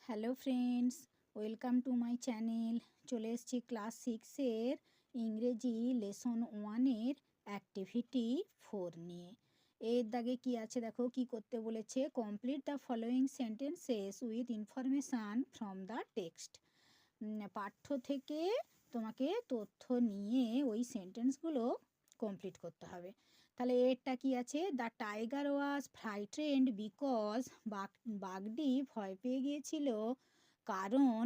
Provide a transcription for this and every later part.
Hello friends, welcome to my channel. চলে এসেছি class 6-এর ইংরেজি লেসন 1-এর অ্যাক্টিভিটি 4 নিয়ে। এর দাগে কি আছে দেখো, কি করতে বলেছে। Complete the following sentences with information from the text. পাঠ্য থেকে তোমাকে তথ্য নিয়ে ওই সেন্টেন্সগুলো কমপ্লিট করতে হবে। তাহলে এরটা কি আছে, the tiger was frightened because বাঘটি ভয় পেয়ে গিয়েছিল কারণ,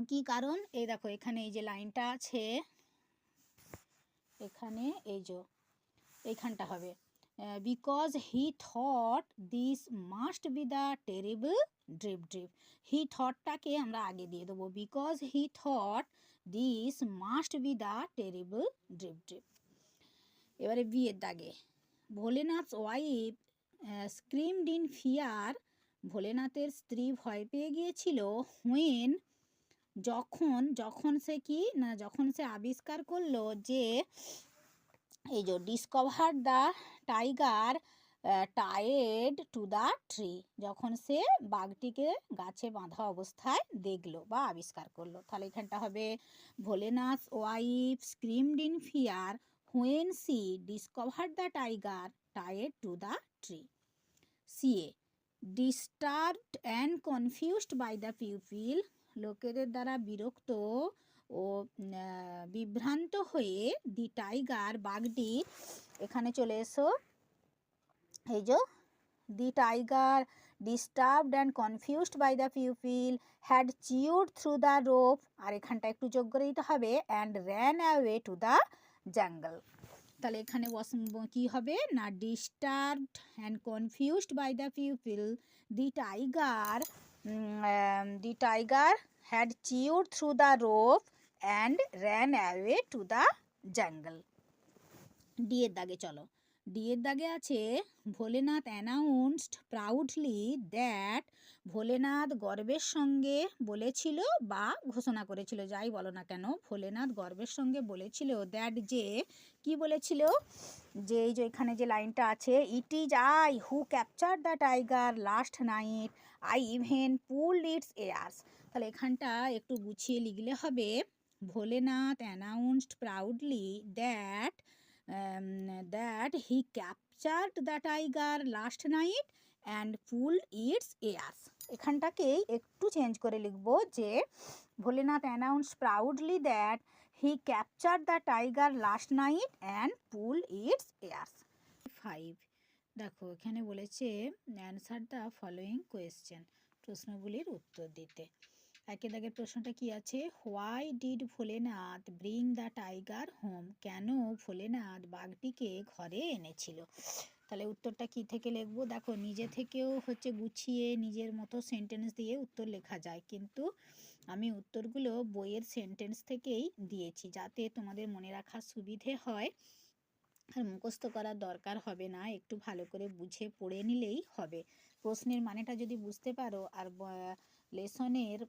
কি কারণ, এই দেখো এখানে এই যে লাইনটা আছে, এখানে এই যে এইখানটা হবে because he thought this must be the terrible drip drip. He থটটাকে আমরা আগে দিয়ে দেবো, because he thought this must be the terrible drip drip. এবারে বিয়ের দাগে, Bholenath wife screamed in fear. ভোলেনাথের স্ত্রী ভয় পেয়ে গিয়েছিল হোয়েন, যখন সে কি না, যখন সে আবিষ্কার করলো যে এই যে discover the tiger tied to the tree, যখন সে বাঘটিকে গাছে বাঁধা অবস্থায় দেখলো বা আবিষ্কার করলো। তাহলে এখানটা হবে Bholenath wife screamed in fear when she discover the tiger tied to the tree. সিএ, disturbed and confused by the people. লোকেদের দ্বারা বিরক্ত ও বিভ্রান্ত হয়ে দি টাইগার বাঘটি, এখানে চলে এসো, এই যে the tiger disturbed and confused by the pupil had chewed through the rope, আর এখানটা একটু যোগ করে দিতে হবে, and ran away to the jungle. তাহলে এখানে কি হবে না, disturbed and confused by the pupil the tiger had chewed through the rope and ran away to the jungle. D এর দাগে চলো, ডি এর দাগে আছে Bholenath announced proudly that. Bholenath গর্বের সঙ্গে বলেছিল বা ঘোষণা করেছিল, যাই বলো না কেন, ভোলেনাথ গর্বের সঙ্গে বলেছিল দ্যাট, যে কি বলেছিল, যে এই যে এখানে যে লাইনটা আছে, it is I who capture the tiger last night, I even pulled it's ears. তাহলে এখানটা একটু গুছিয়ে লিখলে হবে, Bholenath announced proudly that he captured the tiger last night and pulled its ears. এখানটাকেই একটু চেঞ্জ করে লিখবো, যে Bholenath announce proudly that he captured the tiger last night and pool it's ears. 5, দেখো এখানে বলেছে অ্যান্সার দ্য ফলোয়িং কোয়েশ্চেন, প্রশ্নগুলির উত্তর দিতে। একের দাগের প্রশ্নটা কি আছে, why did Bholenath bring the tiger home, কেন ভোলেনাথ বাঘটিকে ঘরে এনেছিল। তাহলে উত্তরটা কি থেকে লিখবো, দেখো নিজে থেকেও গুছিয়ে নিজের মতো সেন্টেন্স দিয়ে উত্তর লেখা যায়, কিন্তু আমি উত্তরগুলো বইয়ের সেন্টেন্স থেকেই দিয়েছি, যাতে তোমাদের মনে রাখার সুবিধে হয় আর মুখস্থ করার দরকার হবে না, একটু ভালো করে বুঝে পড়ে নিলেই হবে। প্রশ্নের মানেটা যদি বুঝতে পারো আর লেসনের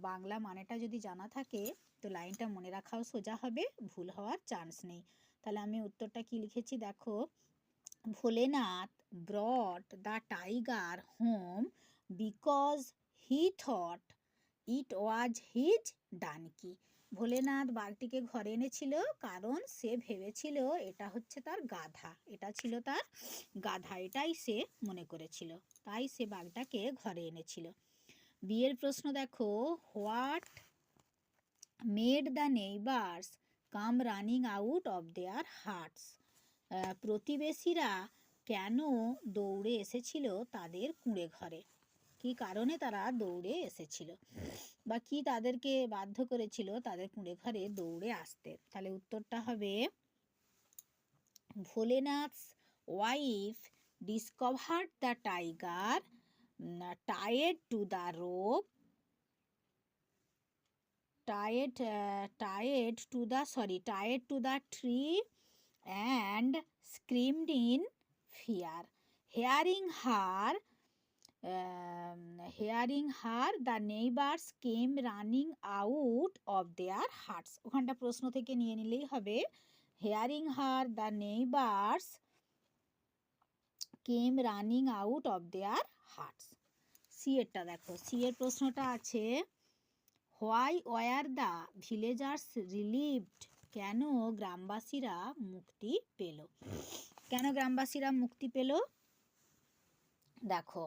বাংলা মানেটা যদি জানা থাকে, তো লাইনটা মনে রাখাও সোজা হবে, ভুল হওয়ার চান্স নেই। তাহলে আমি উত্তরটা কি লিখেছি দেখো, Bholenath brought the tiger home because he thought it was his donkey. Bholenath বাঘটিকে ঘরে এনেছিল কারণ সে ভেবেছিল এটা হচ্ছে তার গাধা, এটা ছিল তার গাধা, এটাই সে মনে করেছিল, তাই সে বাঘটাকে ঘরে এনেছিল। বিয়ের প্রশ্ন দেখো, what made the neighbours come running out of their hearts. প্রতিবেশীরা কেন দৌড়ে এসেছিল তাদের কুঁড়ে ঘরে, কি কারণে তারা দৌড়ে এসেছিল বা কি তাদেরকে বাধ্য করেছিল তাদের কুঁড়ে ঘরে দৌড়ে আসতে। তাহলে উত্তরটা হবে, Bholenath's wife discovered the tiger tied to the rope tied to the tree and screamed in fear. Hearing her, the neighbors came running out of their huts. ওখানটা প্রশ্ন থেকে নিয়ে নিলেই হবে, hearing her, the neighbors came running out of their huts. C এরটা দেখো, C এর প্রশ্নটা আছে why were the villagers relieved, কেন গ্রামবাসীরা মুক্তি পেল? কেন গ্রামবাসীরা মুক্তি পেল? দেখো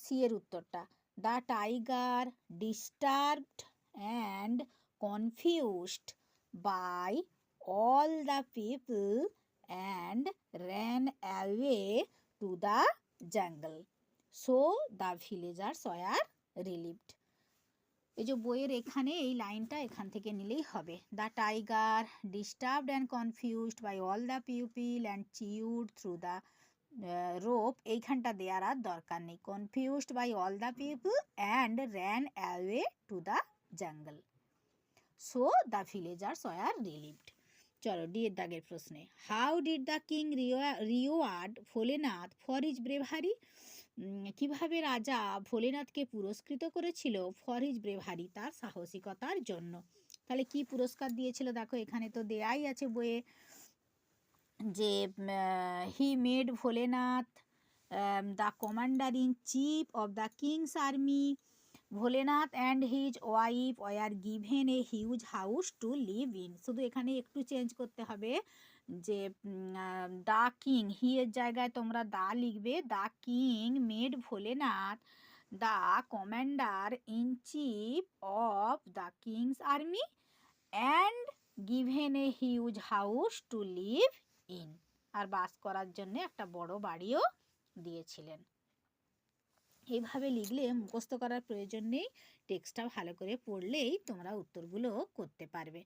সি এর উত্তরটা, the tiger disturbed and confused by all the people and ran away to the jungle, so the villagers were relieved. এই যে বইয়ের এখানে এই লাইনটা এখান থেকে নিলেই হবে, the tiger disturbed and confused by all the people and chewed through the rope, এইখানটা দেওয়ার আর দরকার নেই, confused by all the people and ran away to the jungle, so the villagers were relieved. চলো ডি এর দাগের প্রশ্নে, how did the king reward Bholenath for his bravery, কিভাবে রাজা ভোলেনাথকে পুরস্কৃত করেছিল ফর হিজ ব্রেভারি, তার সাহসিকতার জন্য। তাহলে কি পুরস্কার দিয়েছিল দেখো এখানে তো দেয়াই আছে বইয়ে, যে he made Bholenath the commander in chief of the Kings army, Bholenath and his wife were given a huge house to live in, শুধু এখানে একটু চেঞ্জ করতে হবে, যে দ্য কিং, হি এর জায়গায় তোমরা দা লিখবে, the king made Bholenath the commander in chief of the Kings army and given a huge house to live in, আর বাস করার জন্য একটা বড় বাড়িও দিয়েছিলেন। এইভাবে লিখলে মুখস্থ করার প্রয়োজন নেই, টেক্সটটা ভালো করে পড়লেই তোমরা উত্তরগুলো করতে পারবে।